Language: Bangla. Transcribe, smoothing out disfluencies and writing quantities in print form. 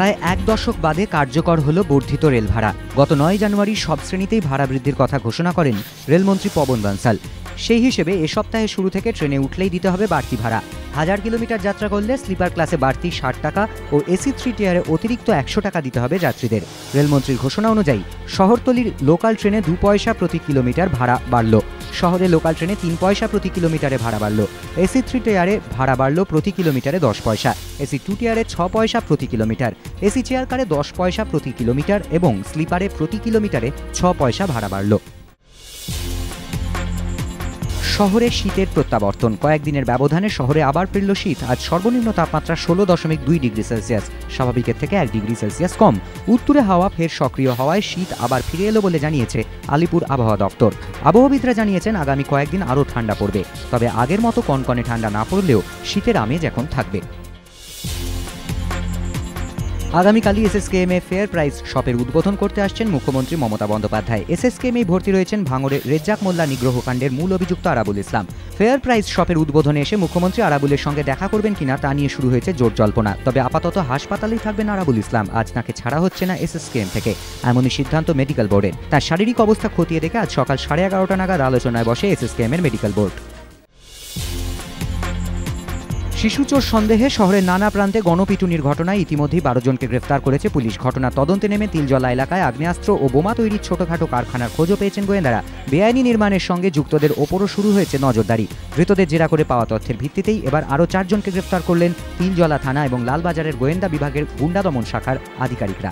প্রায় এক দশক বাদে কার্যকর হল বর্ধিত রেল ভাড়া। গত 9 জানুয়ারি সব শ্রেণীতেই ভাড়া বৃদ্ধির কথা ঘোষণা করেন রেলমন্ত্রী পবন বানসাল। সেই হিসেবে এ সপ্তাহের শুরু থেকে ট্রেনে উঠলেই দিতে হবে বাড়তি ভাড়া। 1000 কিলোমিটার যাত্রা করলে স্লিপার ক্লাসে বাড়তি 60 টাকা ও এসি 3 টিয়ারে অতিরিক্ত 100 টাকা দিতে হবে যাত্রীদের। রেলমন্ত্রীর ঘোষণা অনুযায়ী শহরতলির লোকাল ট্রেনে 2 পয়সা প্রতি কিলোমিটার ভাড়া বাড়ল। শহরে লোকাল ট্রেনে 3 পয়সা প্রতি কিলোমিটারে ভাড়া বাড়ল। এসি 3 টিয়ারে ভাড়া বাড়ল প্রতি কিলোমিটারে 10 পয়সা, এসি 2 টিয়ারে 6 পয়সা প্রতি কিলোমিটার, এসি চেয়ার কারে 10 পয়সা প্রতি কিলোমিটার এবং স্লিপারে প্রতি কিলোমিটারে 6 পয়সা ভাড়া বাড়ল। শহরে শীতের প্রত্যাবর্তন। কয়েকদিনের ব্যবধানে শহরে আবার ফিরল শীত। আজ সর্বনিম্ন তাপমাত্রা 16.2 ডিগ্রি সেলসিয়াস, স্বাভাবিকের থেকে 1 ডিগ্রি সেলসিয়াস কম। উত্তরে হাওয়া ফের সক্রিয় হওয়ায় শীত আবার ফিরে এলো বলে জানিয়েছে আলিপুর আবহাওয়া দপ্তর। আবহাওয়াবিদরা জানিয়েছেন আগামী কয়েকদিন আরও ঠান্ডা পড়বে, তবে আগের মতো কনকনে ঠান্ডা না পড়লেও শীতের আমেজ এখন থাকবে। আগামীকালই এসএসকেএমএ ফেয়ার প্রাইস শপের উদ্বোধন করতে আসছেন মুখ্যমন্ত্রী মমতা বন্দ্যোপাধ্যায়। এসএসকেএমএ ভর্তি রয়েছেন ভাঙড়ের রেজ্জাক মোল্লা নিগ্রহকাণ্ডের মূল অভিযুক্ত আরাবুল ইসলাম। ফেয়ার প্রাইস শপের উদ্বোধনে এসে মুখ্যমন্ত্রী আরাবুলের সঙ্গে দেখা করবেন কিনা তা নিয়ে শুরু হয়েছে জোর জল্পনা। তবে আপাতত হাসপাতালেই থাকবেন আরাবুল ইসলাম। আজ তাকে ছাড়া হচ্ছে না এসএসকেএম থেকে, এমনই সিদ্ধান্ত মেডিকেল বোর্ডের। তার শারীরিক অবস্থা খতিয়ে দেখে আজ সকাল 11:30 নাগাদ আলোচনায় বসে এসএসকেএম এর মেডিকেল বোর্ড। শিশুচোর সন্দেহে শহরের নানা প্রান্তে গণপিটুনির ঘটনায় ইতিমধ্যেই 12 জনকে গ্রেফতার করেছে পুলিশ। ঘটনার তদন্তে নেমে তিলজলা এলাকায় আগ্নেয়াস্ত্র ও বোমা তৈরির ছোটখাটো কারখানার খোঁজও পেয়েছেন গোয়েন্দারা। বেআইনি নির্মাণের সঙ্গে যুক্তদের ওপরও শুরু হয়েছে নজরদারি। ধৃতদের জেরা করে পাওয়া তথ্যের ভিত্তিতেই এবার আরও 4 জনকে গ্রেফতার করলেন তিলজলা থানা এবং লালবাজারের গোয়েন্দা বিভাগের গুন্ডা দমন শাখার আধিকারিকরা।